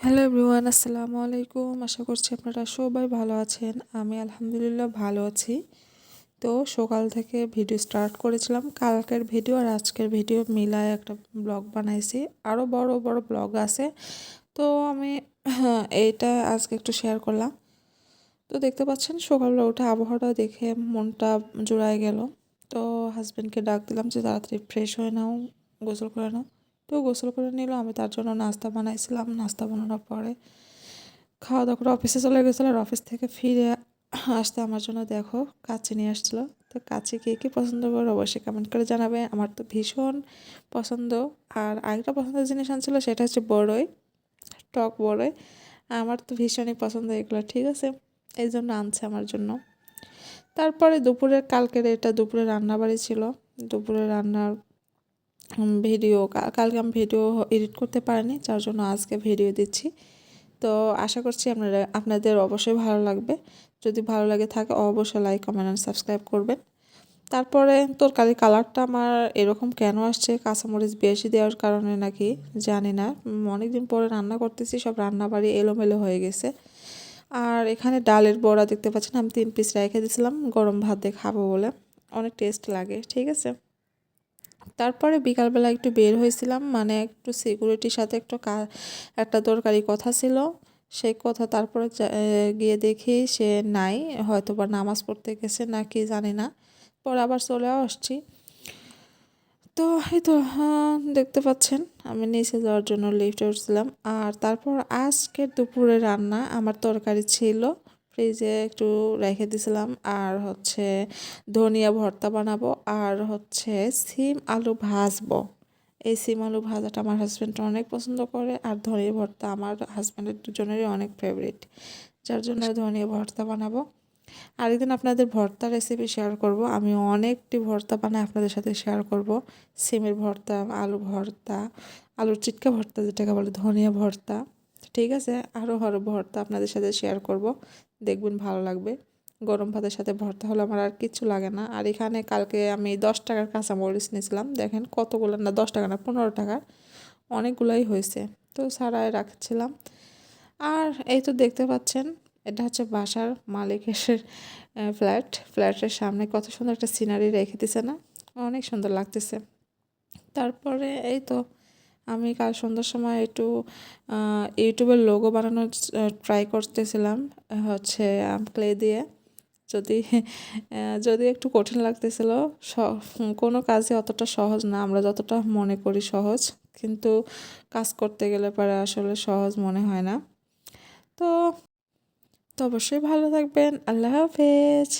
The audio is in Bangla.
হ্যালো এভরিওয়ান, আসসালামু আলাইকুম। আশা করছি আপনারা সবাই ভালো আছেন। আমি আলহামদুলিল্লাহ ভালো আছি। তো সকাল থেকে ভিডিও স্টার্ট করেছিলাম, কালকের ভিডিও আর আজকের ভিডিও মিলায় একটা ব্লগ বানাইছি। আরও বড় বড় ব্লগ আছে, তো আমি এইটা আজকে একটু শেয়ার করলাম। তো দেখতে পাচ্ছেন সকালবেলা উঠে আবহাওয়াটা দেখে মনটা জুড়ায় গেল। তো হাজব্যান্ডকে ডাক দিলাম যে তাড়াতাড়ি ফ্রেশ হয়ে নাও, গোসল করে নাও। তো গোসল করে নিল, আমি তার জন্য নাস্তা বানাইছিলাম। নাস্তা বানানোর পরে খাওয়া দাওয়া করে অফিসে চলে গেছিলো। আর অফিস থেকে ফিরে আসতে আমার জন্য দেখো কাচ্চি নিয়ে আসছিলো। তো কাচ্চি কে কী পছন্দ করে অবশ্যই কমেন্ট করে জানাবে। আমার তো ভীষণ পছন্দ। আর আরেকটা পছন্দের জিনিস আনছিলো, সেটা হচ্ছে বড়ই, টক বড়ই। আমার তো ভীষণই পছন্দ এগুলো, ঠিক আছে, এই জন্য আনছে আমার জন্য। তারপরে দুপুরের কালকের এটা দুপুরে রান্নাবাড়ি ছিল। দুপুরে রান্নার ভিডিও কালকে আমি ভিডিও এডিট করতে পারিনি, যার জন্য আজকে ভিডিও দিচ্ছি। তো আশা করছি আপনাদের অবশ্যই ভালো লাগবে। যদি ভালো লাগে থাকে অবশ্যই লাইক, কমেন্ট অ্যান্ড সাবস্ক্রাইব করবেন। তারপরে তরকারির কালারটা আমার এরকম কেন আসছে, কাঁচামরিচ বেশি দেওয়ার কারণে নাকি জানি না। অনেকদিন পরে রান্না করতেছি, সব রান্নাবাড়ি এলোমেলো হয়ে গেছে। আর এখানে ডালের বড়া দেখতে পাচ্ছেন, আমি 3 পিস রেখে দিয়েছিলাম গরম ভাত দিয়ে খাবো বলে, অনেক টেস্ট লাগে, ঠিক আছে। তারপরে বিকালবেলা একটু বের হয়েছিলাম, মানে একটু সিকিউরিটির সাথে একটা দরকারি কথা ছিল, সেই কথা। তারপরে গিয়ে দেখি সে নাই, হয়তো বা নামাজ পড়তে গেছে নাকি জানি না। পরে আবার চলেও আসছি। তো এই তো দেখতে পাচ্ছেন আমি নিচে যাওয়ার জন্য লিফটে উঠছিলাম। আর তারপর আজকের দুপুরে রান্না আমার তরকারি ছিল, ফ্রিজে একটু রেখে দিয়েছিলাম। আর হচ্ছে ধনিয়া ভর্তা বানাবো, আর হচ্ছে সিম আলু ভাজবো। এই সিম আলু ভাজাটা আমার হাজব্যান্ড অনেক পছন্দ করে, আর ধনিয়া ভর্তা আমার হাজব্যান্ডের দুজনেরই অনেক ফেভারিট, যার জন্য ধনিয়া ভর্তা বানাবো। আরেকদিন আপনাদের ভর্তা রেসিপি শেয়ার করব। আমি অনেকটি ভর্তা বানাই আপনাদের সাথে শেয়ার করব। সিমের ভর্তা, আলু ভর্তা, আলুর চিটকা ভর্তা যেটাকে বলে, ধনিয়া ভর্তা, ঠিক আছে, আরও ভর্তা আপনাদের সাথে শেয়ার করব। দেখবেন ভালো লাগবে। গরম ভাতের সাথে ভর্তা হলে আমার আর কিচ্ছু লাগে না। আর এখানে কালকে আমি 10 টাকার কাঁচামরিচ নিয়েছিলাম, দেখেন কতগুলো, না 10 টাকা না 15 টাকার, অনেকগুলাই হয়েছে। তো সারায় রাখছিলাম। আর এই তো দেখতে পাচ্ছেন এটা হচ্ছে বাসার মালিকের ফ্ল্যাটের সামনে কত সুন্দর একটা সিনারি রেখে দিছে না, অনেক সুন্দর লাগতেছে। তারপরে এই তো আমি কাল সন্ধ্যার সময় একটু ইউটিউবের লোগো বানানোর ট্রাই করতেছিলাম, হচ্ছে ক্লে দিয়ে। যদি যদি একটু কঠিন লাগতেছিল, কোনো কাজই অতটা সহজ না আমরা যতটা মনে করি সহজ, কিন্তু কাজ করতে গেলে পরে আসলে সহজ মনে হয় না। তো তো অবশ্যই ভালো থাকবেন। আল্লাহ হাফেজ।